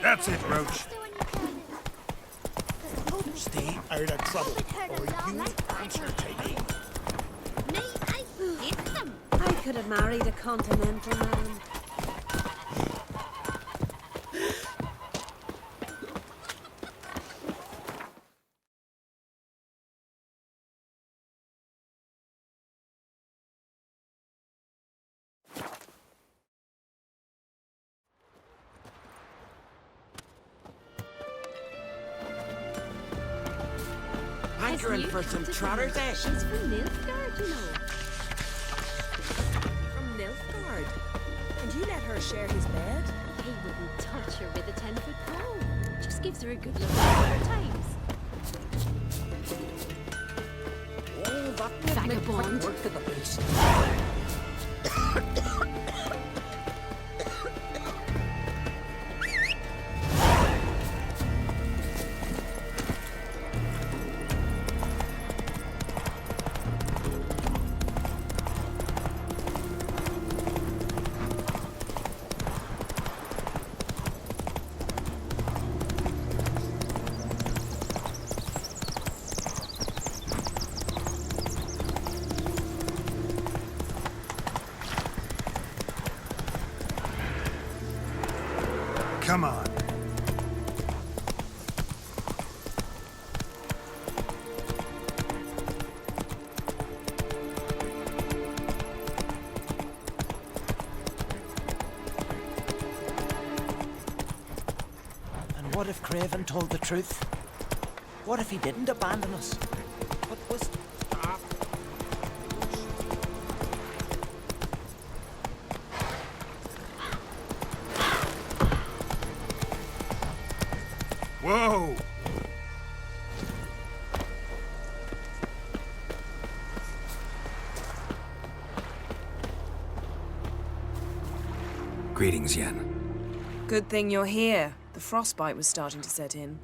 That's it, Roach. Stay out of trouble, or you answer to me. I hate them. I could have married a continental man. Hankering for some trotters, eh? She's from Nilfgaard, you know. From Nilfgaard? And you let her share his bed? He wouldn't touch her with a 10-foot pole. Just gives her a good look at times. Oh, that Vagabond. work of the beast. Come on. And what if Craven told the truth? What if he didn't abandon us? What was... Whoa! Greetings, Yen. Good thing you're here. The frostbite was starting to set in.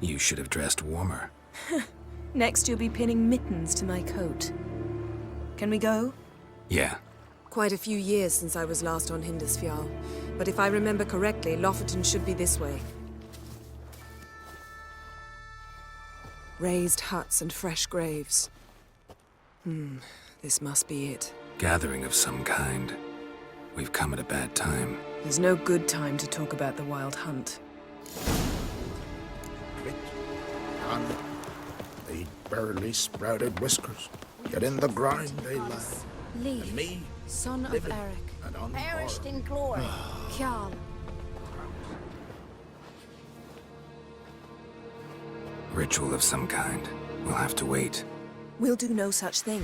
You should have dressed warmer. Next you'll be pinning mittens to my coat. Can we go? Yeah. Quite a few years since I was last on Hindisfjall, but if I remember correctly, Lofoten should be this way. Raised huts and fresh graves. This must be it. Gathering of some kind. We've come at a bad time. There's no good time to talk about the Wild Hunt. Quick, on. They barely sprouted whiskers, yet in the ground they lie. Lee, And me, son of living Eric, and on perished in glory. Kjal, Ritual of some kind. We'll have to wait. We'll do no such thing.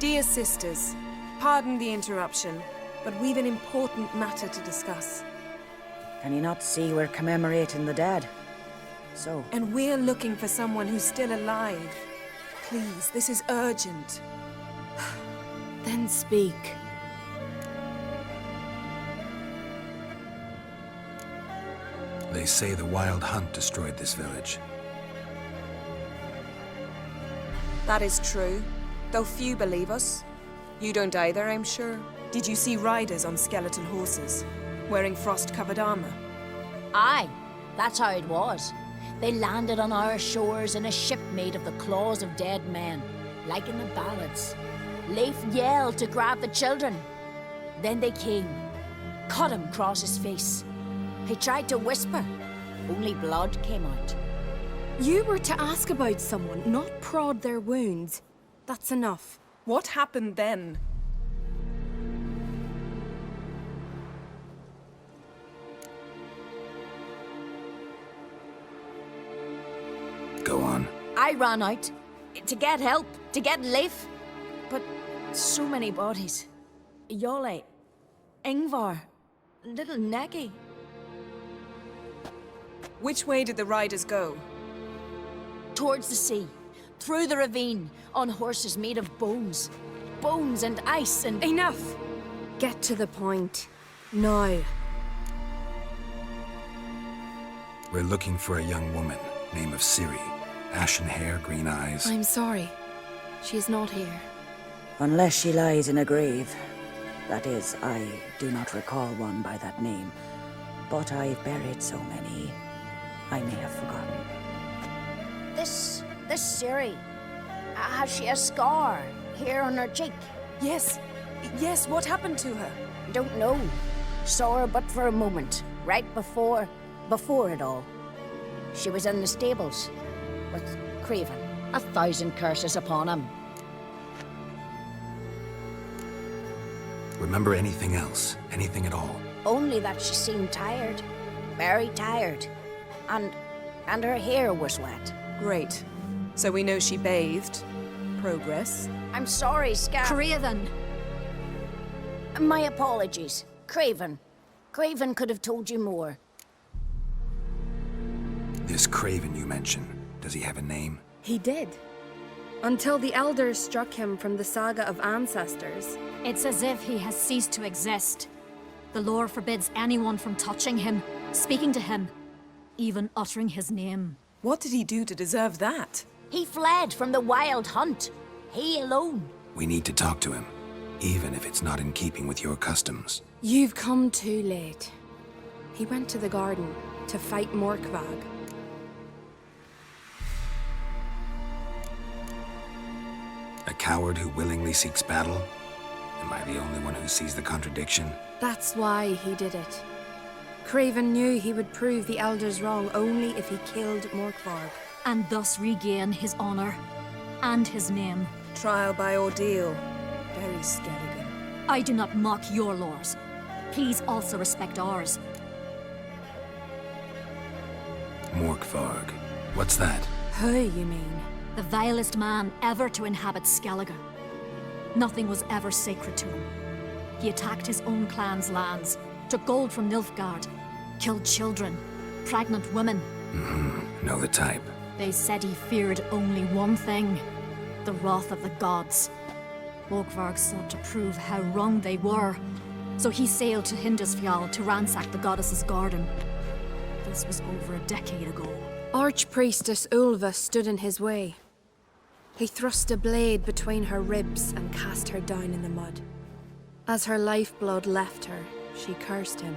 Dear sisters, pardon the interruption, but we've an important matter to discuss. Can you not see we're commemorating the dead? So, And we're looking for someone who's still alive. Please, this is urgent. then speak. They say the Wild Hunt destroyed this village. That is true, though few believe us. You don't either, I'm sure. Did you see riders on skeletal horses, wearing frost-covered armor? Aye, that's how it was. They landed on our shores in a ship made of the claws of dead men, like in the ballads. Leif yelled to grab the children. Then they came, cut him across his face. He tried to whisper, only blood came out. You were to ask about someone, not prod their wounds. That's enough. What happened then? Go on. I ran out to get help, to get Leif. But so many bodies. Yole, Ingvar, little Neki. Which way did the riders go? Towards the sea, through the ravine, on horses made of bones. Bones and ice and... Enough! Get to the point. Now. We're looking for a young woman, name of Ciri. Ashen hair, green eyes. I'm sorry. She is not here. unless she lies in a grave. That is, I do not recall one by that name. But I've buried so many, I may have forgotten. This Ciri, has she a scar here on her cheek? Yes. Yes, what happened to her? Don't know. Saw her but for a moment, right before it all. She was in the stables with Craven. 1,000 curses upon him. Remember anything else? Anything at all? Only that she seemed tired. Very tired. And her hair was wet. Great. So we know she bathed. Progress. I'm sorry, Scar. Craven! My apologies. Craven. Craven could have told you more. This Craven you mentioned, does he have a name? He did. Until the elders struck him from the saga of ancestors. It's as if he has ceased to exist. The lore forbids anyone from touching him, speaking to him, even uttering his name. What did he do to deserve that? He fled from the wild hunt. He alone. We need to talk to him, even if it's not in keeping with your customs. You've come too late. He went to the garden to fight Morkvag. A coward who willingly seeks battle? Am I the only one who sees the contradiction? That's why he did it. Craven knew he would prove the elders wrong only if he killed Morkvarg. And thus regain his honor and his name. Trial by ordeal. Very Skelligan. I do not mock your laws. Please also respect ours. Morkvarg. What's that? Who, you mean? The vilest man ever to inhabit Skellige. Nothing was ever sacred to him. He attacked his own clan's lands, took gold from Nilfgaard, killed children, pregnant women. Know the type. They said he feared only one thing, the wrath of the gods. Morkvarg sought to prove how wrong they were, so he sailed to Hindisfjall to ransack the goddess's garden. This was over a decade ago. Archpriestess Ulva stood in his way. He thrust a blade between her ribs and cast her down in the mud. As her lifeblood left her, she cursed him,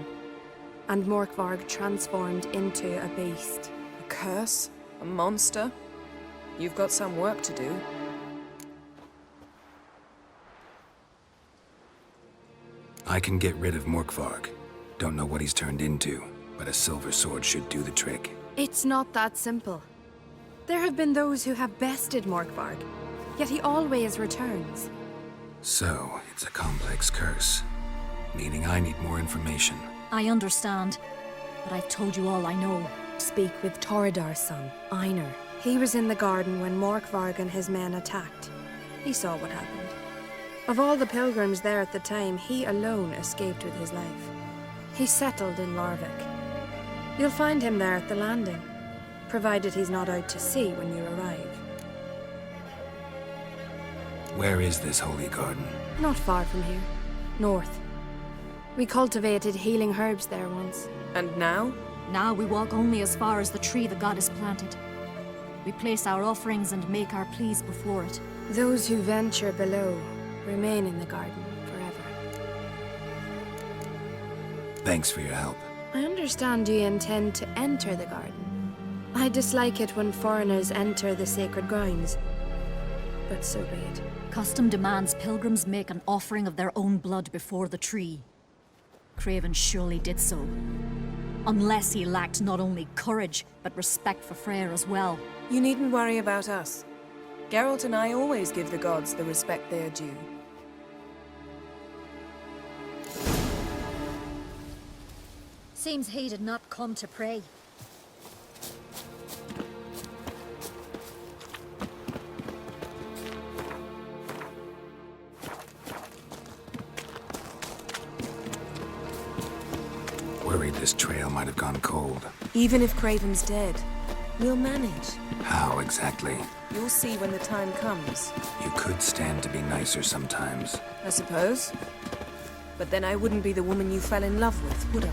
and Morkvarg transformed into a beast. A curse? A monster? You've got some work to do. I can get rid of Morkvarg. Don't know what he's turned into, but a silver sword should do the trick. It's not that simple. There have been those who have bested Morkvarg, yet he always returns. So, it's a complex curse, meaning I need more information. I understand, but I've told you all I know. Speak with Torridar's son, Einar. He was in the garden when Morkvarg and his men attacked. He saw what happened. Of all the pilgrims there at the time, he alone escaped with his life. He settled in Larvik. You'll find him there at the landing, provided he's not out to sea when you arrive. Where is this holy garden? Not far from here. North. We cultivated healing herbs there once. And now? Now we walk only as far as the tree the goddess planted. We place our offerings and make our pleas before it. Those who venture below remain in the garden forever. Thanks for your help. I understand you intend to enter the garden. I dislike it when foreigners enter the sacred grounds, but so be it. Custom demands pilgrims make an offering of their own blood before the tree. Craven surely did so. Unless he lacked not only courage, but respect for Freyr as well. You needn't worry about us. Geralt and I always give the gods the respect they are due. Seems he did not come to pray. Worried this trail might have gone cold. Even if Craven's dead, we'll manage. How exactly? You'll see when the time comes. You could stand to be nicer sometimes. I suppose. But then I wouldn't be the woman you fell in love with, would I?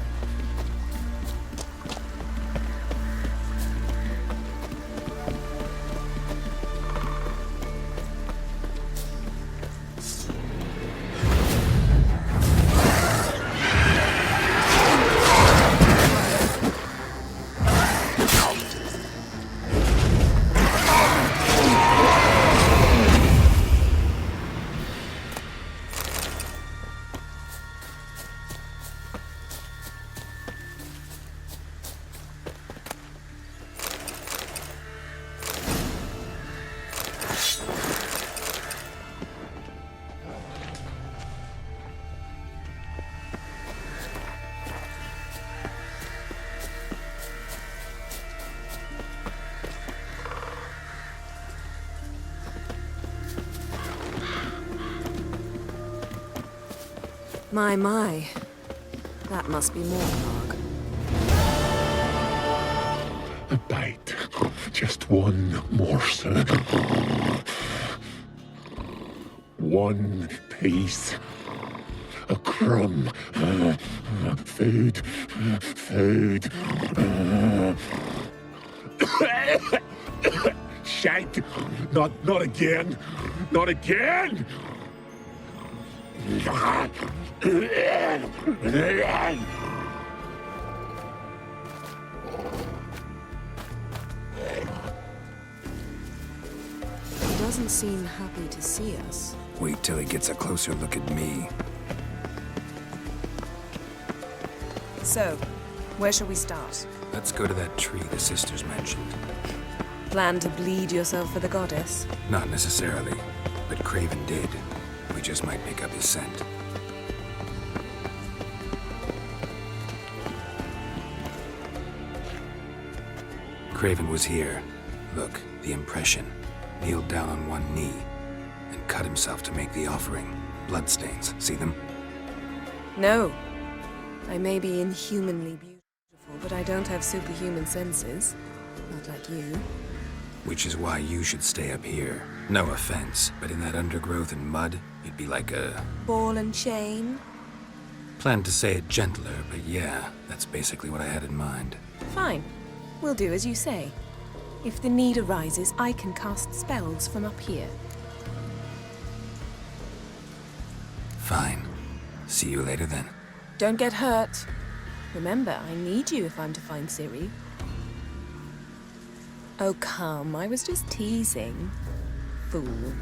My. That must be Morgvarg. A bite. Just one morsel. One piece. A crumb. Food. Food. Shank. Not again. Not again. He doesn't seem happy to see us. Wait till he gets a closer look at me. So, where shall we start? Let's go to that tree the sisters mentioned. Plan to bleed yourself for the goddess? Not necessarily, but Craven did. We just might pick up his scent. Craven was here. Look, the impression. Kneeled down on one knee and cut himself to make the offering. Bloodstains, see them? No. I may be inhumanly beautiful, but I don't have superhuman senses. Not like you. Which is why you should stay up here. No offense, but in that undergrowth and mud, you'd be like a... Ball and chain? Planned to say it gentler, but yeah, that's basically what I had in mind. Fine. We'll do as you say. If the need arises, I can cast spells from up here. Fine. See you later then. Don't get hurt. Remember, I need you if I'm to find Ciri. Oh, come. I was just teasing. Fool.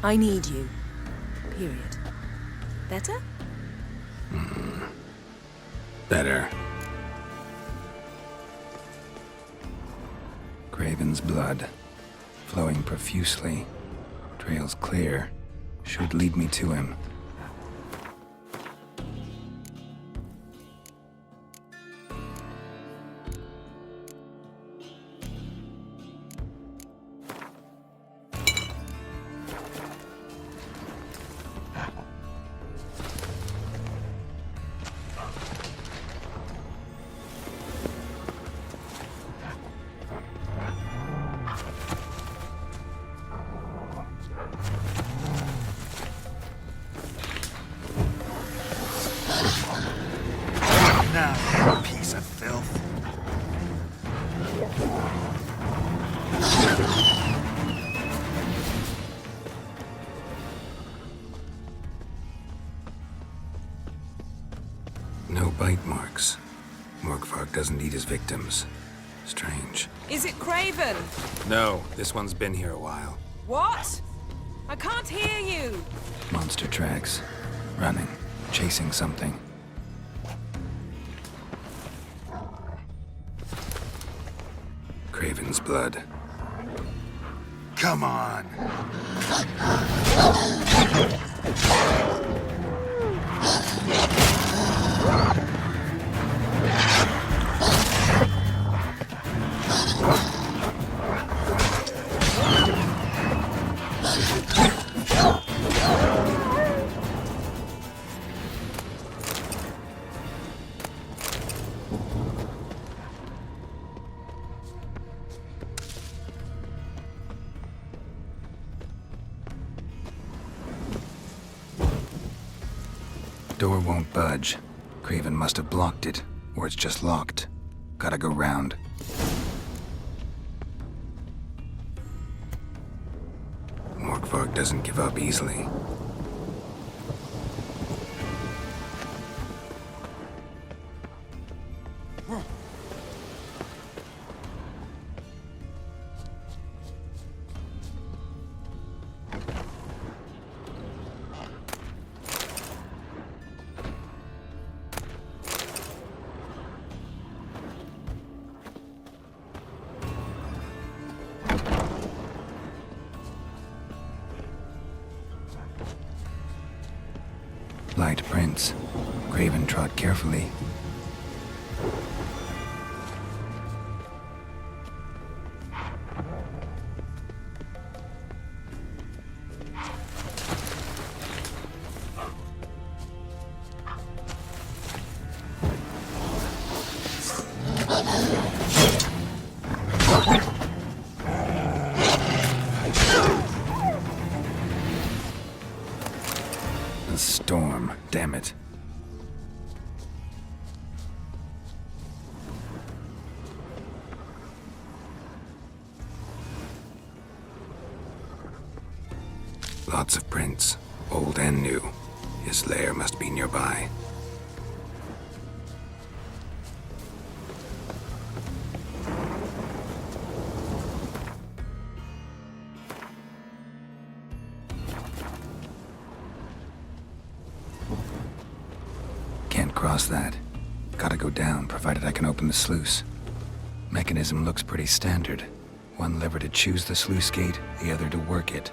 I need you. Period. Better? Better. Craven's blood, flowing profusely, trails clear, should lead me to him. Now, you piece of filth. No bite marks. Morgvarg doesn't eat his victims. Strange. Is it Craven? No, this one's been here a while. What? I can't hear you. Monster tracks. Running. Chasing something. Craven's blood. Come on. Door won't budge. Craven must have blocked it, or it's just locked. Gotta go round. Morgvarg doesn't give up easily. Light prints. Craven trod carefully. storm, damn it. Lots of prints, old and new. His lair must be nearby. Can't cross that. Gotta go down, provided I can open the sluice. Mechanism looks pretty standard. One lever to choose the sluice gate, the other to work it.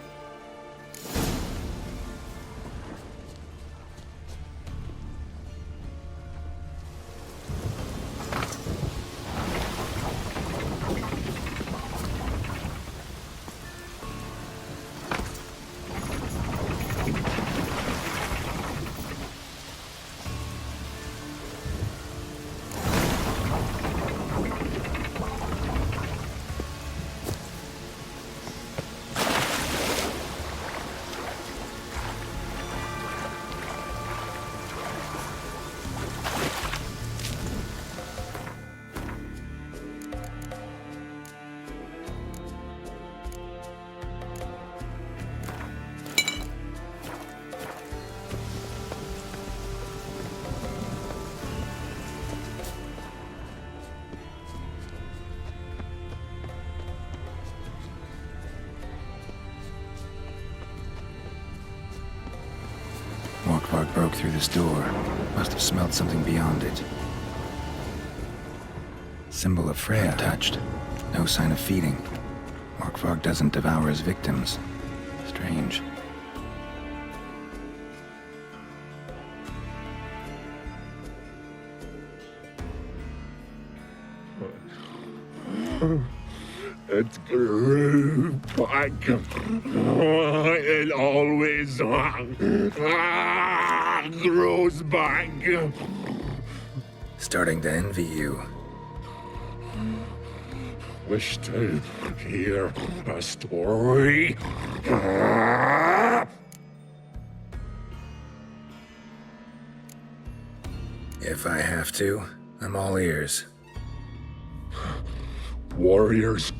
Morkvarg broke through this door. Must have smelled something beyond it. Symbol of Freya touched. No sign of feeding. Morkvarg doesn't devour his victims. Strange. It grew back. It always grows back. Starting to envy you. Wish to hear a story? If I have to, I'm all ears. Warriors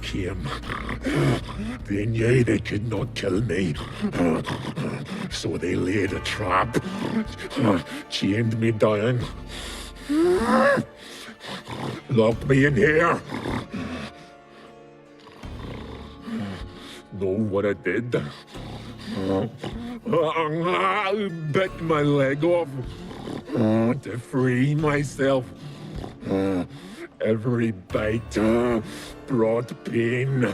came. They knew they could not kill me. So they laid a trap. Chained me down. Locked me in here. Know what I did? Bit my leg off to free myself. Every bite brought pain,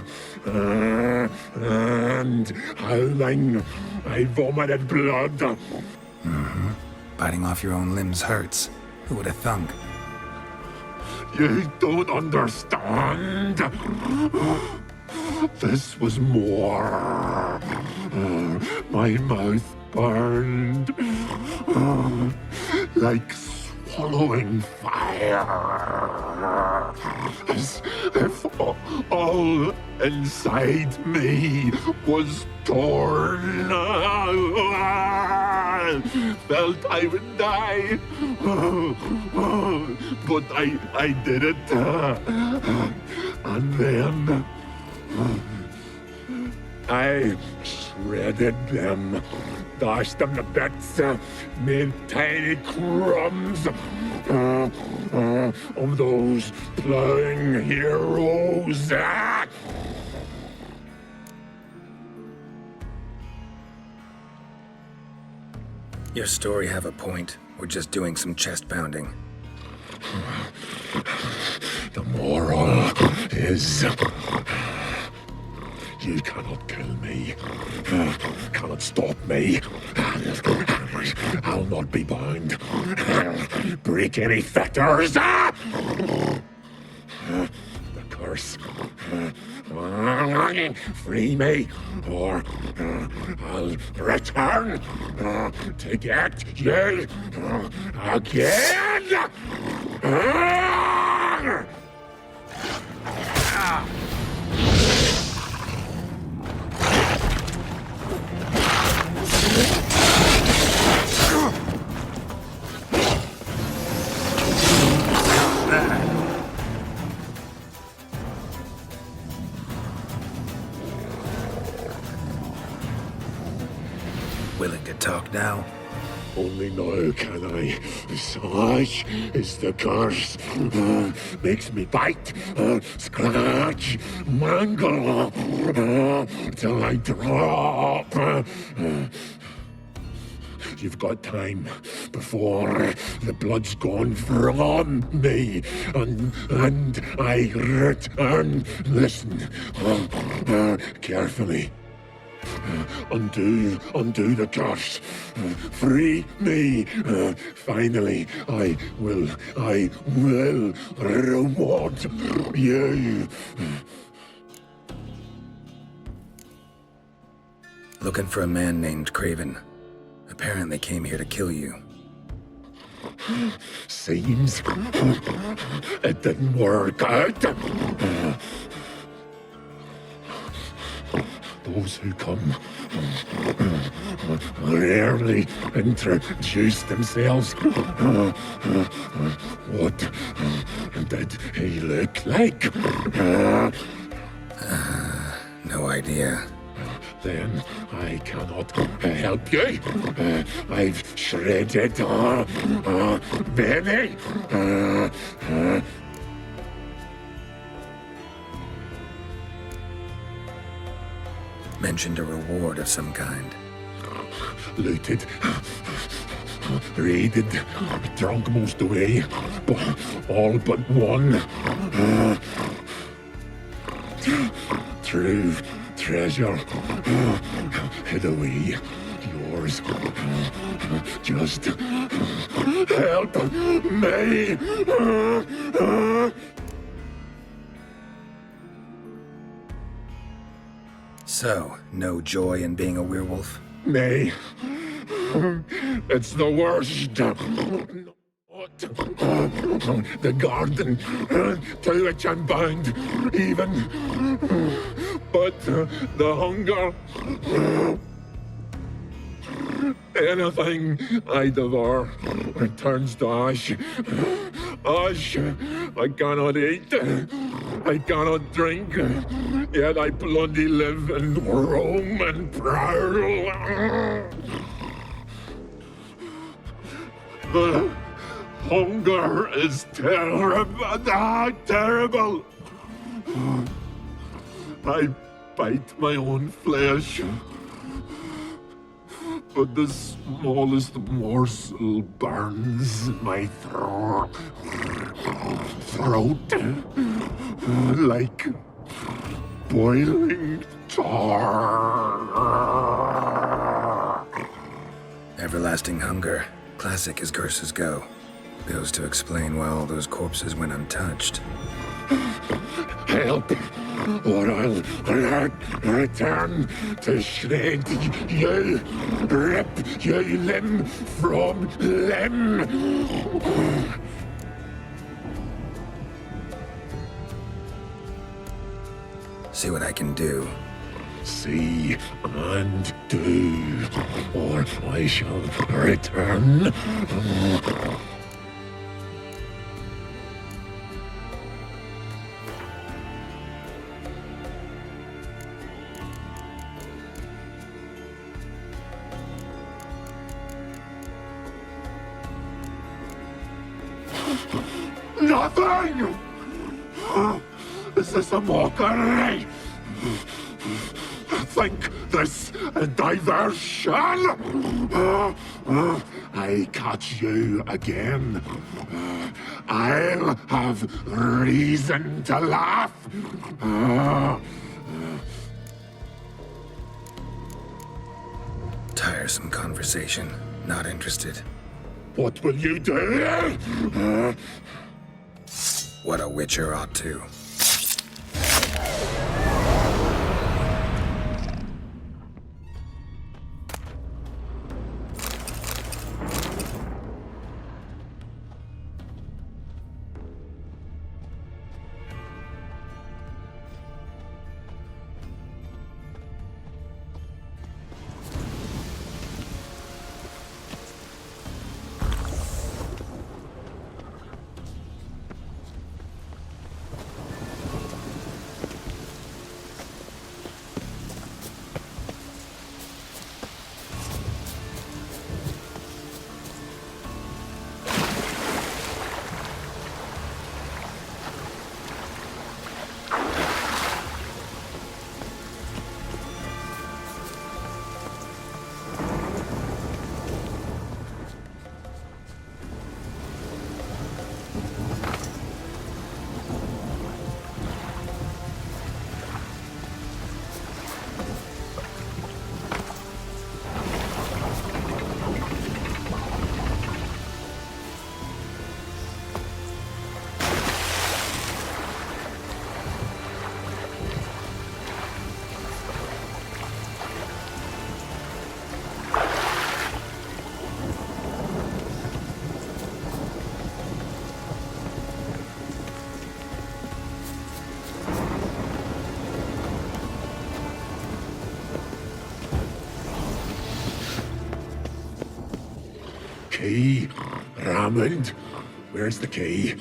and howling, I vomited blood. Mm-hmm. Biting off your own limbs hurts. Who would have thunk? You don't understand. This was more. My mouth burned like swallowing fire, as if all inside me was torn. Felt I would die, but I did it. And then I shredded them, dashed them to bits, made tiny crumbs of those plowing heroes. Your story have a point. We're just doing some chest pounding. The moral is, you cannot kill me, cannot stop me. I'll not be bound. Break any fetters. The curse. Free me, or I'll return to get you again. talk now? Only now can I. Such is the curse. Makes me bite, scratch, mangle, till I drop. You've got time before the blood's gone from me, and I return. Listen, carefully. Undo the curse. Free me. Finally, I will reward you. Looking for a man named Craven. Apparently came here to kill you. Seems it didn't work out. Those who come rarely introduce themselves. What did he look like? No idea. Then I cannot help you. I've shredded many. Mentioned a reward of some kind. Looted, raided, drunk most away, all but one. True treasure hid away. Yours. Just help me. So, no joy in being a werewolf? Nay. It's the worst. The garden to which I'm bound, even. But the hunger. Anything I devour returns to ash. Ash. I cannot eat. I cannot drink. Yet I bloody live and roam and prowl. The hunger is terrible. Terrible. I bite my own flesh. But the smallest morsel burns my throat like boiling tar. Everlasting hunger. Classic as curses go. Goes to explain why all those corpses went untouched. Help, or I'll return to shred you, rip you limb from limb. See what I can do. See and do, or I shall return. Nothing! Is this a mockery? Think this a diversion? I catch you again. I'll have reason to laugh. Tiresome conversation. Not interested. What will you do? What a witcher ought to. key? Raymond, where's the key?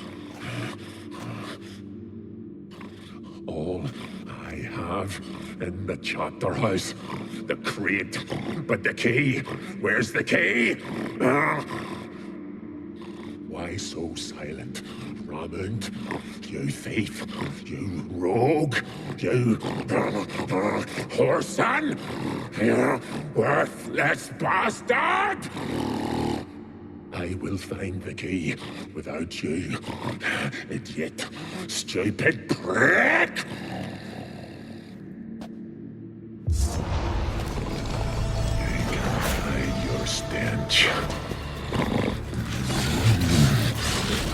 All I have in the chapter house, the crate, but the key, where's the key? Why so silent, Raymond? You thief, you rogue, you whoreson, you worthless bastard! I will find the key without you, idiot, stupid prick! I can hide your stench.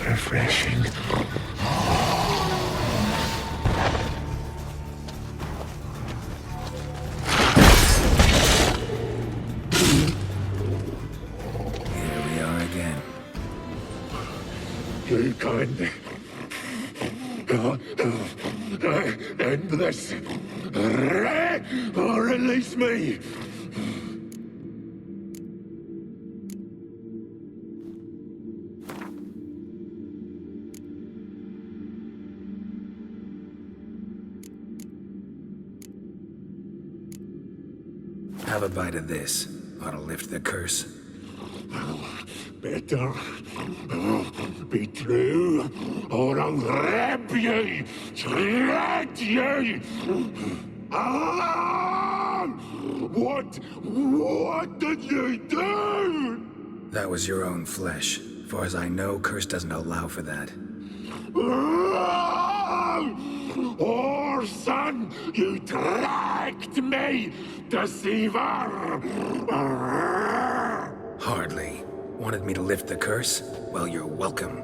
Refreshing. Here we are again. You can't end this. Or release me. Have a bite of this. Ought to lift the curse. Better be true, or I'll rip you, shred you. Ah! What did you do? That was your own flesh. Far as I know, curse doesn't allow for that. Oh, son, you tracked me, deceiver! Hardly. Wanted me to lift the curse? Well, you're welcome.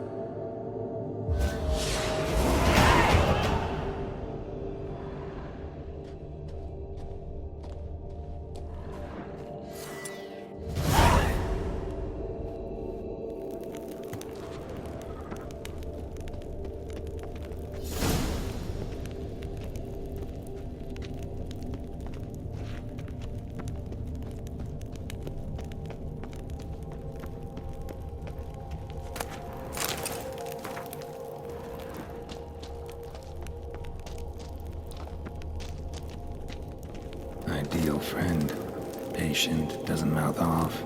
Ideal friend. Patient, doesn't mouth off.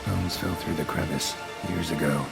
Bones fell through the crevice years ago.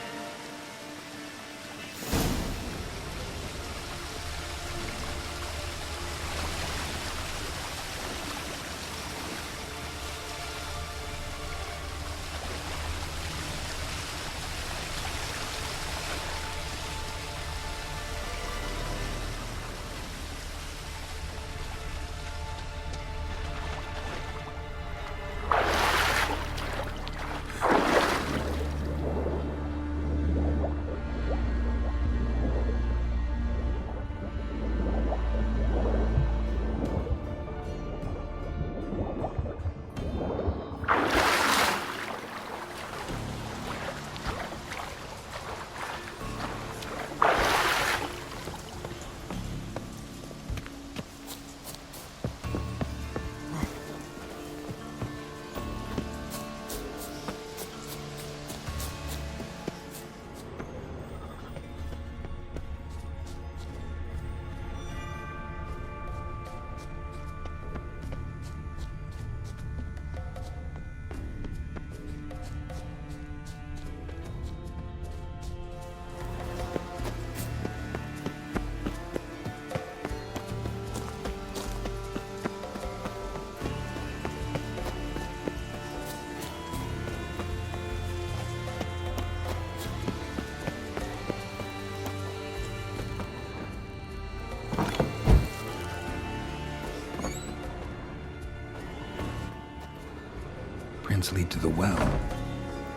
vents lead to the well.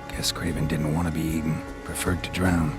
Guess Craven didn't want to be eaten, preferred to drown.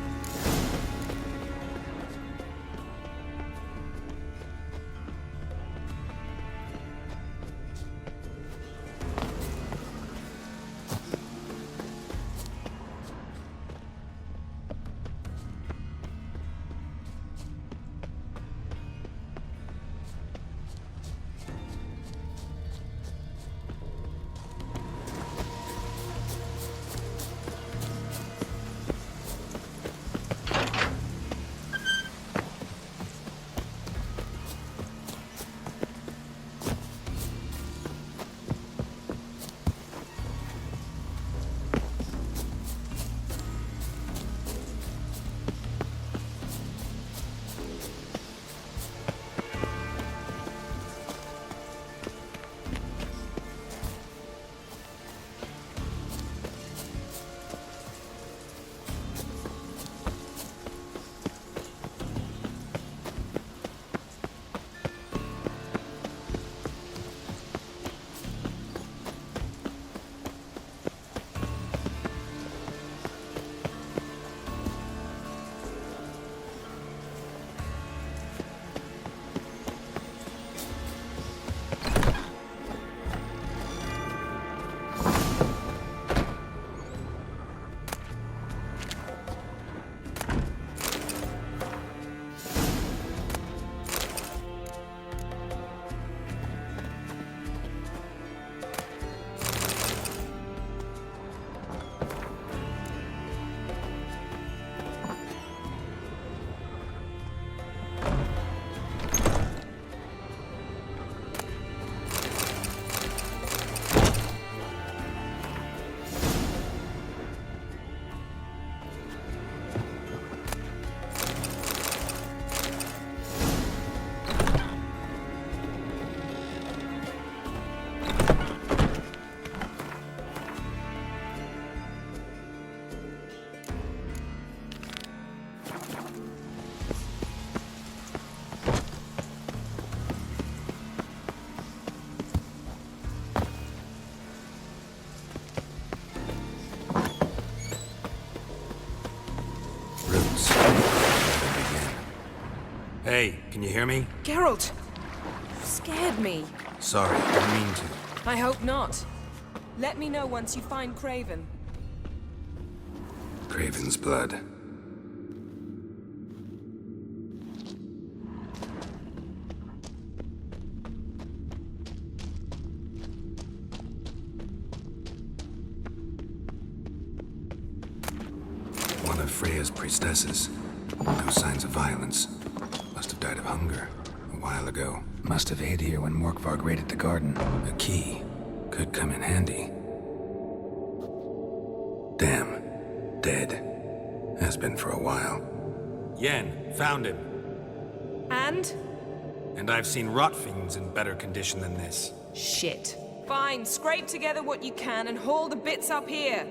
Hey, can you hear me? Geralt! You scared me. Sorry, didn't mean to. I hope not. Let me know once you find Craven. Craven's blood. One of Freya's priestesses. No signs of violence. Must have died of hunger a while ago. Must have hid here when Morkvarg raided the garden. A key. Could come in handy. Damn. Dead. Has been for a while. Yen, found him. And? And I've seen rot fiends in better condition than this. Shit. Fine, scrape together what you can and haul the bits up here.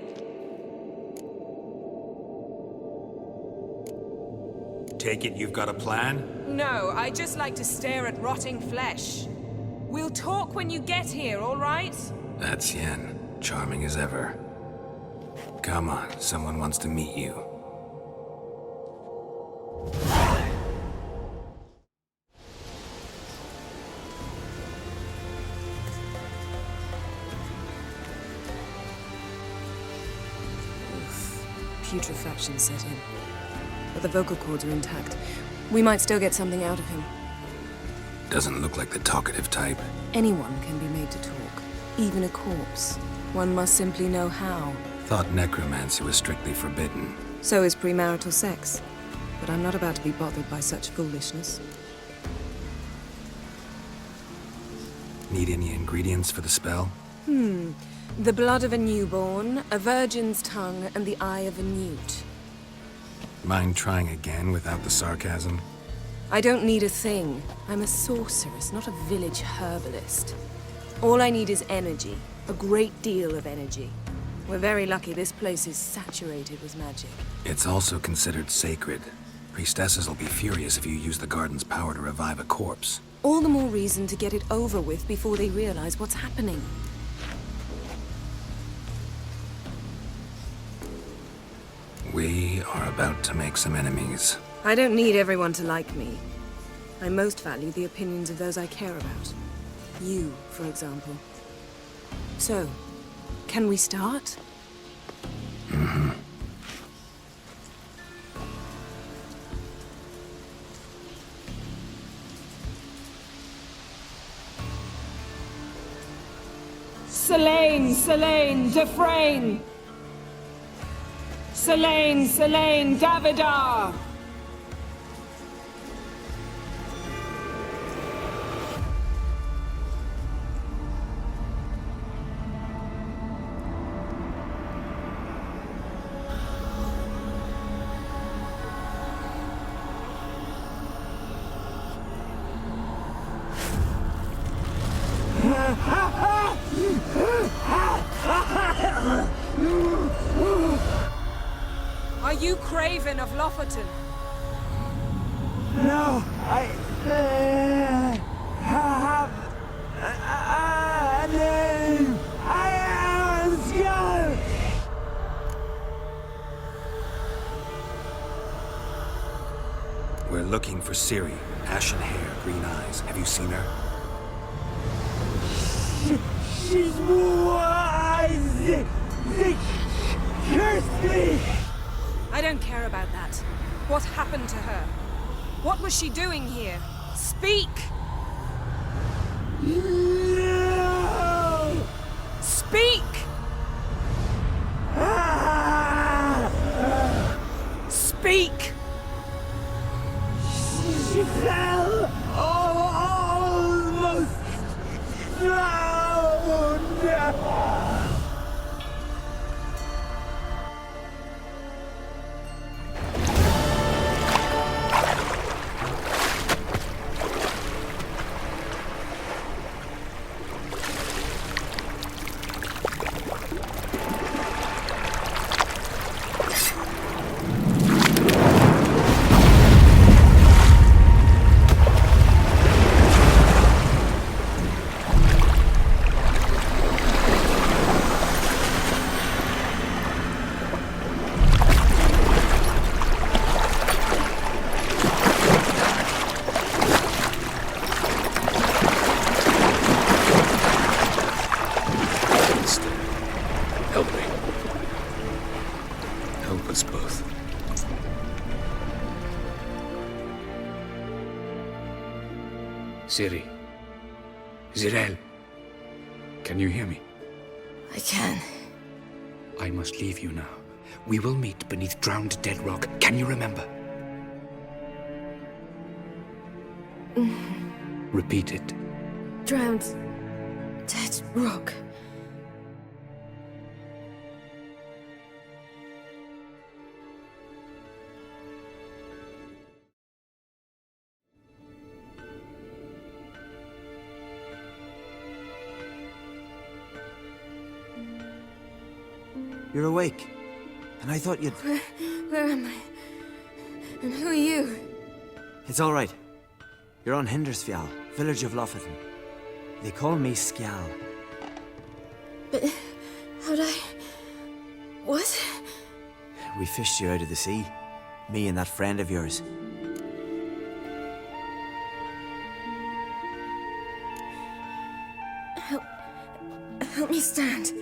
Take it you've got a plan? No, I just like to stare at rotting flesh. We'll talk when you get here, all right? That's Yen. Charming as ever. Come on, someone wants to meet you. Putrefaction set in. But the vocal cords are intact. We might still get something out of him. Doesn't look like the talkative type. Anyone can be made to talk. Even a corpse. One must simply know how. Thought necromancy was strictly forbidden. So is premarital sex. But I'm not about to be bothered by such foolishness. Need any ingredients for the spell? The blood of a newborn, a virgin's tongue, and the eye of a newt. Mind trying again without the sarcasm? I don't need a thing. I'm a sorceress, not a village herbalist. All I need is energy. A great deal of energy. We're very lucky this place is saturated with magic. It's also considered sacred. Priestesses will be furious if you use the garden's power to revive a corpse. All the more reason to get it over with before they realize what's happening. We are about to make some enemies. I don't need everyone to like me. I most value the opinions of those I care about. You, for example. So, can we start? Mm-hmm. Selene, Selene, Defrain! Selene, Selene, Davidar! Are you Craven of Lofoten? No, I have a name. I am a Skull. We're looking for Ciri. Ashen hair, green eyes. Have you seen her? She's wise. They cursed me. I don't care about that. What happened to her? What was she doing here? Speak! No! Speak! Speak! She fell almost drowned. Help me. Help us both. Ciri. Zirel. Can you hear me? I can. I must leave you now. We will meet beneath drowned dead rock. Can you remember? Repeat it. Drowned. Dead rock. You're awake. And I thought you'd... Where am I? And who are you? It's all right. You're on Hindersfjall, village of Lofoten. They call me Skjal. But how'd I... What? We fished you out of the sea. Me and that friend of yours. Help me stand.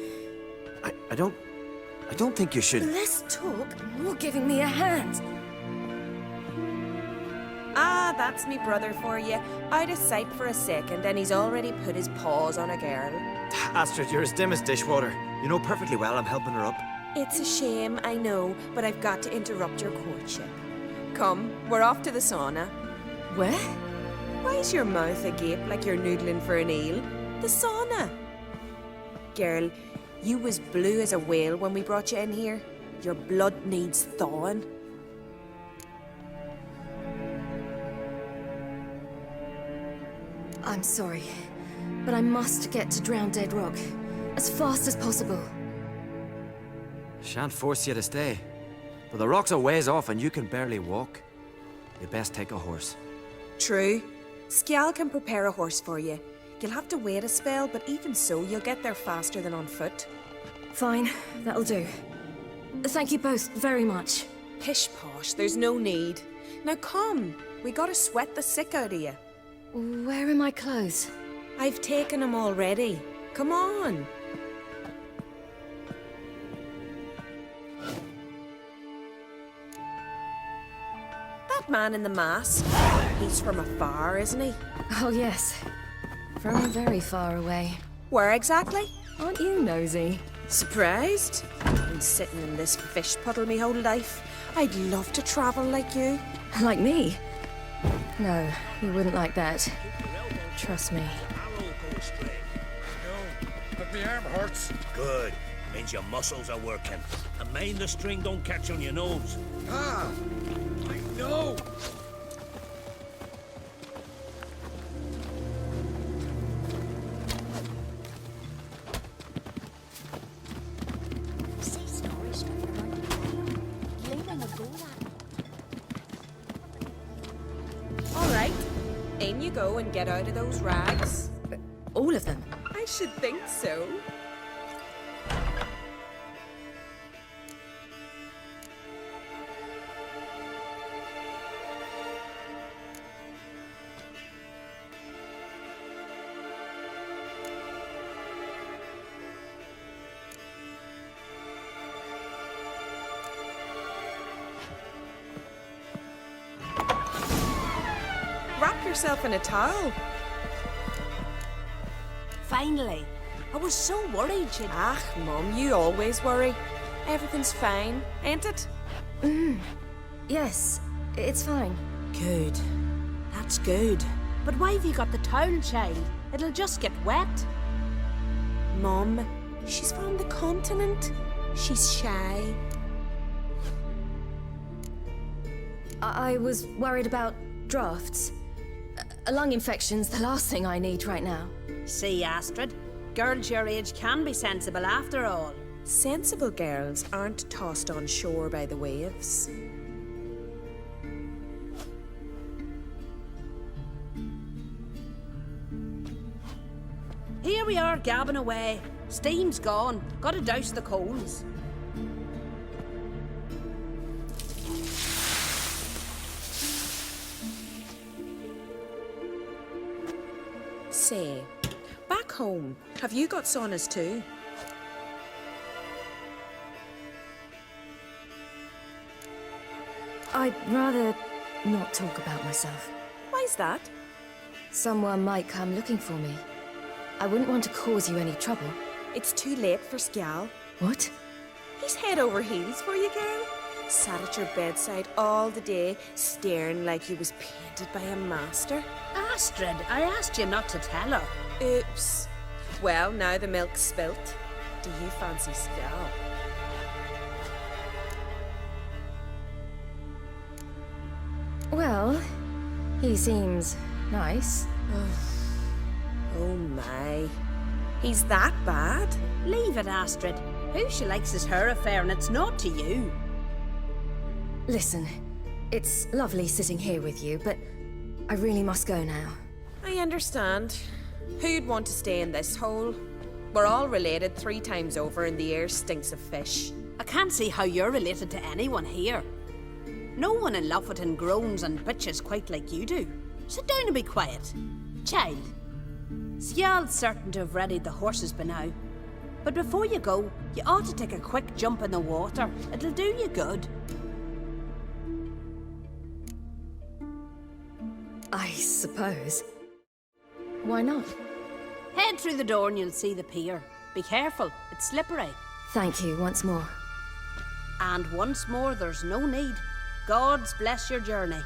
I don't think you should... Less talk, more giving me a hand. Ah, that's me brother for you. I'd a sight for a second, and he's already put his paws on a girl. Astrid, you're as dim as dishwater. You know perfectly well I'm helping her up. It's a shame, I know, but I've got to interrupt your courtship. Come, we're off to the sauna. Where? Why's your mouth agape like you're noodling for an eel? The sauna. Girl, you was blue as a whale when we brought you in here. Your blood needs thawing. I'm sorry, but I must get to Drowned Dead Rock as fast as possible. Shan't force you to stay. But the rock's a ways off and you can barely walk. You'd best take a horse. True. Skjal can prepare a horse for you. You'll have to wait a spell, but even so, you'll get there faster than on foot. Fine, that'll do. Thank you both very much. Pish posh, there's no need. Now come, we gotta sweat the sick out of you. Where are my clothes? I've taken them already. Come on. That man in the mask, he's from afar, isn't he? Oh, yes. From very far away. Where exactly? Aren't you nosy? Surprised? I've been sitting in this fish puddle me whole life. I'd love to travel like you. Like me? No, you wouldn't like that. Trust me. But my arm hurts. Good. Means your muscles are working. And mind the string don't catch on your nose. Ah! I know! All right. In you go and get out of those rags. All of them? I should think so. Wrap yourself in a towel. Finally. I was so worried she'd... Ah, Mum, you always worry. Everything's fine, ain't it? Yes, it's fine. Good. That's good. But why have you got the towel, child? It'll just get wet. Mum, she's from the continent. She's shy. I was worried about drafts. A lung infection's the last thing I need right now. See, Astrid, girls your age can be sensible after all. Sensible girls aren't tossed on shore by the waves. Here we are, gabbing away. Steam's gone. Gotta douse the coals. Say, back home, have you got saunas too? I'd rather not talk about myself. Why's that? Someone might come looking for me. I wouldn't want to cause you any trouble. It's too late for Skjal. What? He's head over heels for you, girl. Sat at your bedside all the day, staring like he was painted by a master. Astrid, I asked you not to tell her. Oops. Well, now the milk's spilt. Do you fancy Skjal? Well, he seems nice. Oh my. He's that bad? Leave it, Astrid. Who she likes is her affair and it's not to you. Listen, it's lovely sitting here with you, but I really must go now. I understand. Who'd want to stay in this hole? We're all related 3 times over and the air stinks of fish. I can't see how you're related to anyone here. No one in Lofoten groans and bitches quite like you do. Sit down and be quiet. Child, Skjal's certain to have readied the horses by now. But before you go, you ought to take a quick jump in the water. It'll do you good. I suppose. Why not? Head through the door and you'll see the pier. Be careful, it's slippery. Thank you once more. And once more, there's no need. God's bless your journey.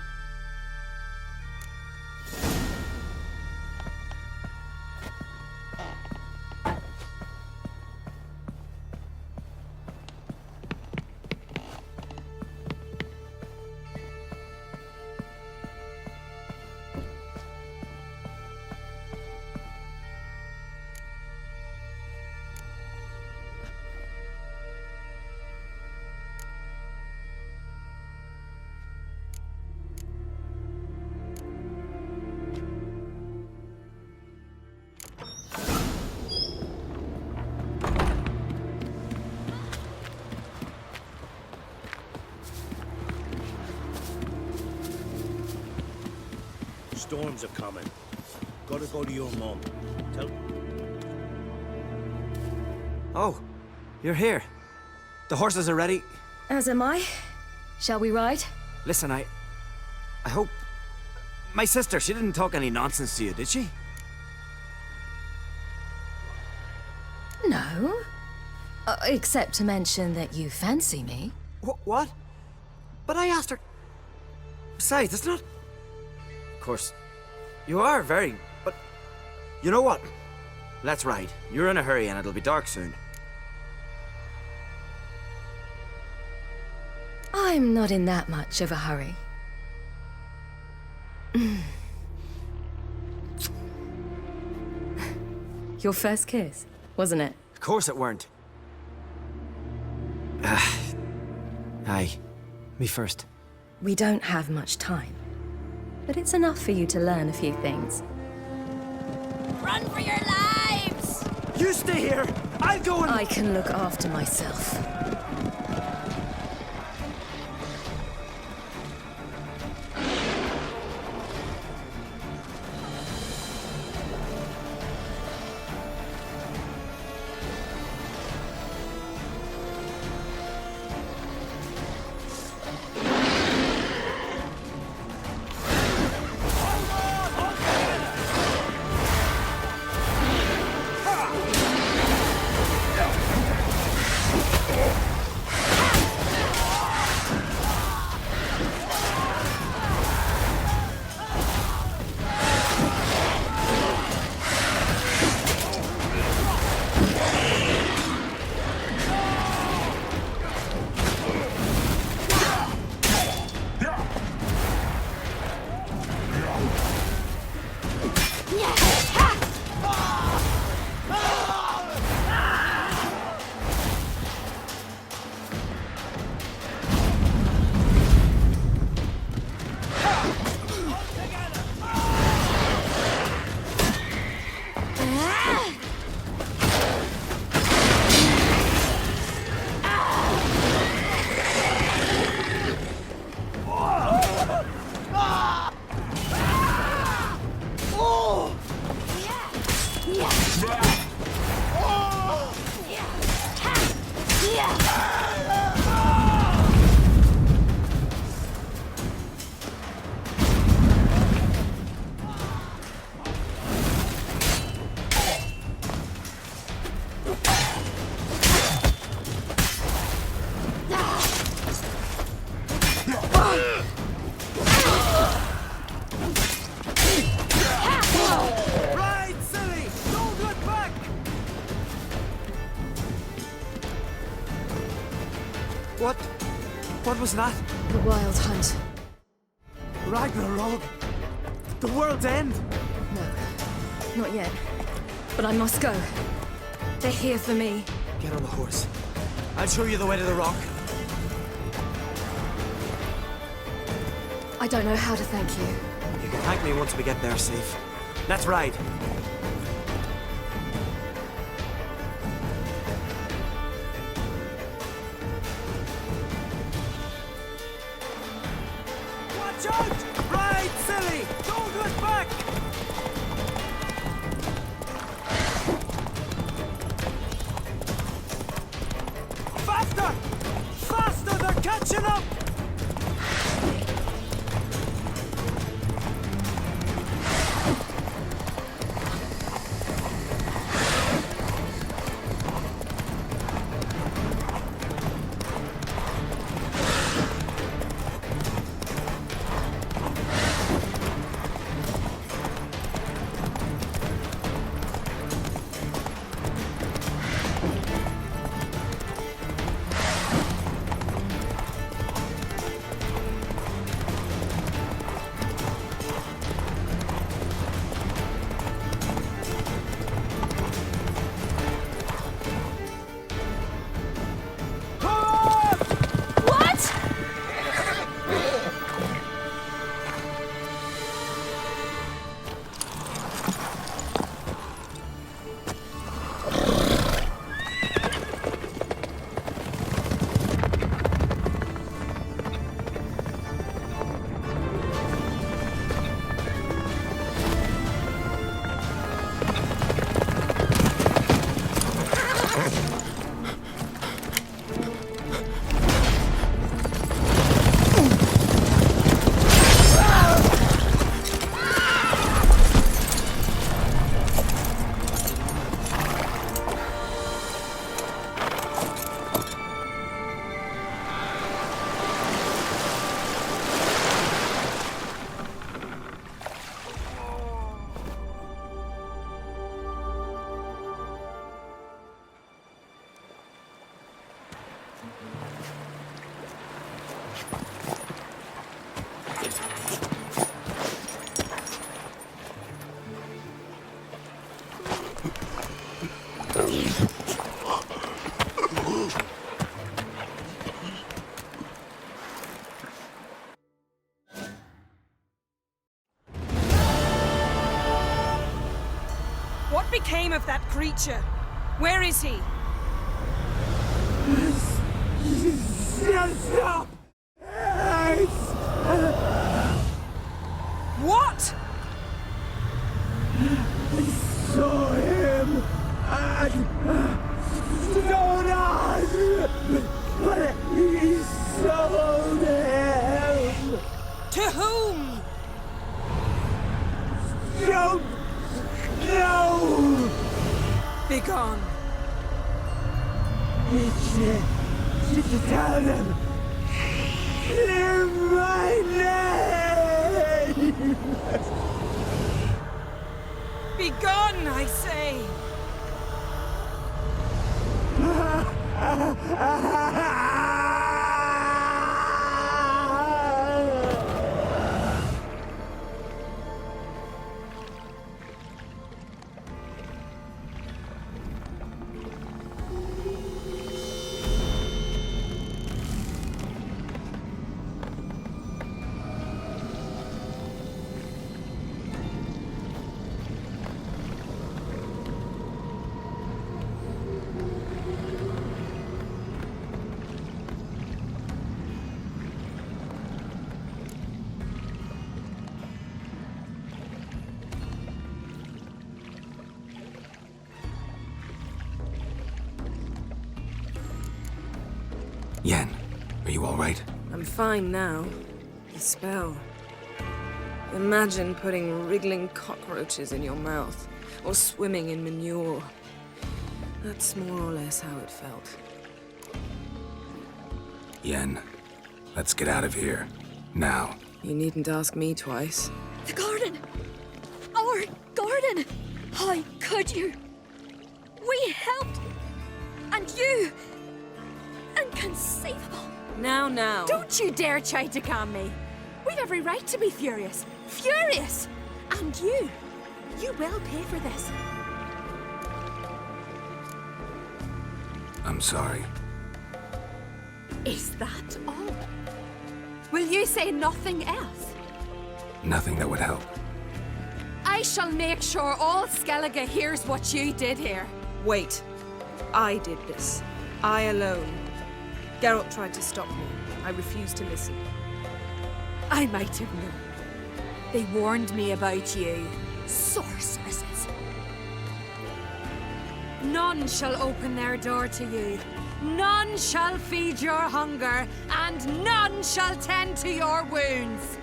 Storms are coming. Gotta go to your mum. Tell... Oh, you're here. The horses are ready. As am I. Shall we ride? Listen, I hope... My sister, she didn't talk any nonsense to you, did she? No. Except to mention that you fancy me. What? But I asked her... Besides, it's not... Of course, you are very... But... You know what? Let's ride. You're in a hurry and it'll be dark soon. I'm not in that much of a hurry. Your first kiss, wasn't it? Of course it weren't. Aye. Me first. We don't have much time. But it's enough for you to learn a few things. Run for your lives! You stay here! I'll go and... I can look after myself. What was that? The Wild Hunt. Ragnarok? The world's end? No, not yet. But I must go. They're here for me. Get on the horse. I'll show you the way to the rock. I don't know how to thank you. You can thank me once we get there safe. Let's ride. Watch out! Ride, silly! Don't look back! Faster! Faster! They're catching up! became of that creature? Where is he? Stop! What? I saw him at Stone, but he sold him. To whom? Don't know. Begone. Tell them. Clear my name. Begone, I say! Yen, are you all right? I'm fine now. The spell. Imagine putting wriggling cockroaches in your mouth, or swimming in manure. That's more or less how it felt. Yen, let's get out of here. Now. You needn't ask me twice. The garden! Our garden! How could you? We helped! And you! Inconceivable! Now. Don't you dare try to calm me! We've every right to be furious! Furious! And you will pay for this. I'm sorry. Is that all? Will you say nothing else? Nothing that would help. I shall make sure all Skellige hears what you did here. Wait. I did this. I alone. Geralt tried to stop me. I refused to listen. I might have known. They warned me about you. Sorceresses. None shall open their door to you. None shall feed your hunger, and none shall tend to your wounds.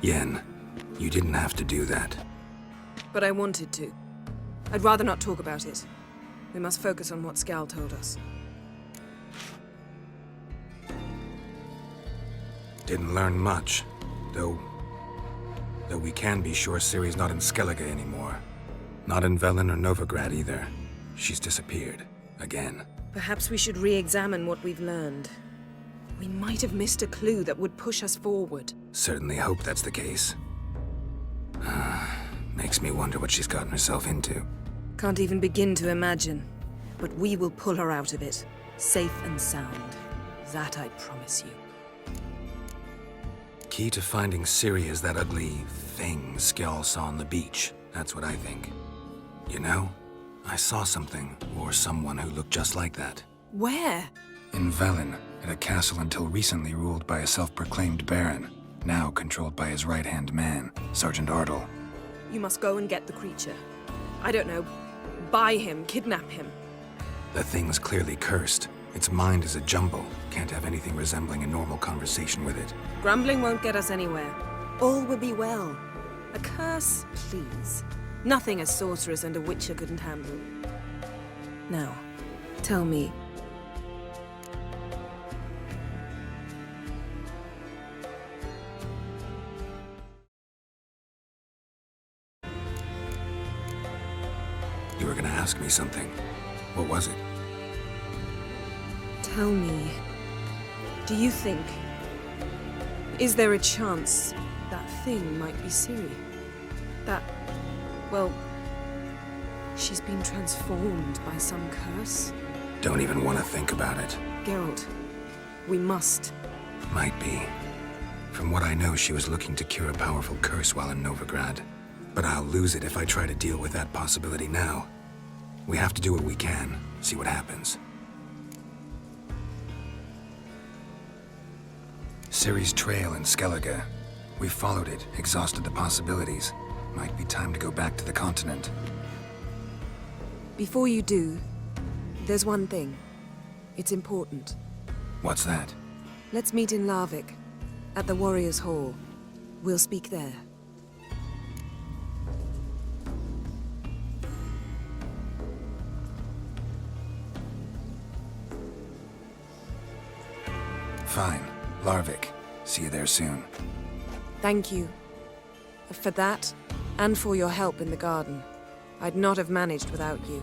Yen, you didn't have to do that. But I wanted to. I'd rather not talk about it. We must focus on what Skal told us. Didn't learn much, though we can be sure Ciri's not in Skellige anymore. Not in Velen or Novigrad either. She's disappeared. Again. Perhaps we should re-examine what we've learned. We might have missed a clue that would push us forward. Certainly hope that's the case. Makes me wonder what she's gotten herself into. Can't even begin to imagine. But we will pull her out of it. Safe and sound. That I promise you. Key to finding Ciri is that ugly thing Skjall saw on the beach. That's what I think. You know, I saw something, or someone who looked just like that. Where? In Velen, at a castle until recently ruled by a self-proclaimed baron, now controlled by his right-hand man, Sergeant Ardle. You must go and get the creature. I don't know. Buy him, kidnap him. The thing's clearly cursed. Its mind is a jumble. Can't have anything resembling a normal conversation with it. Grumbling won't get us anywhere. All will be well. A curse, please. Nothing a sorceress and a witcher couldn't handle. Now, tell me. You were gonna ask me something. What was it? Tell me. Do you think... Is there a chance that thing might be Ciri? That... well... she's been transformed by some curse? Don't even want to think about it. Geralt, we must. Might be. From what I know, she was looking to cure a powerful curse while in Novigrad. But I'll lose it if I try to deal with that possibility now. We have to do what we can, see what happens. Ciri's trail in Skellige. We followed it, exhausted the possibilities. Might be time to go back to the continent. Before you do, there's one thing. It's important. What's that? Let's meet in Slavic, at the Warriors' Hall. We'll speak there. Fine. Larvik. See you there soon. Thank you. For that, and for your help in the garden. I'd not have managed without you.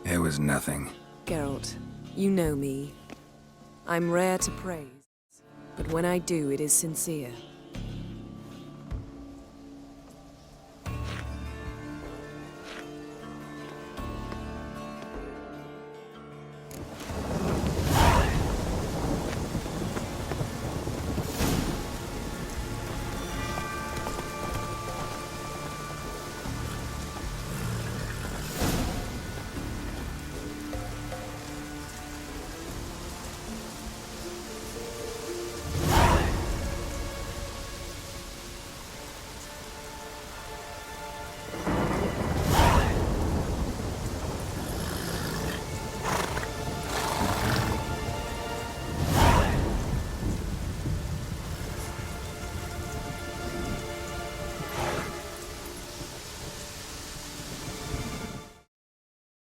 It was nothing. Geralt, you know me. I'm rare to praise, but when I do, it is sincere.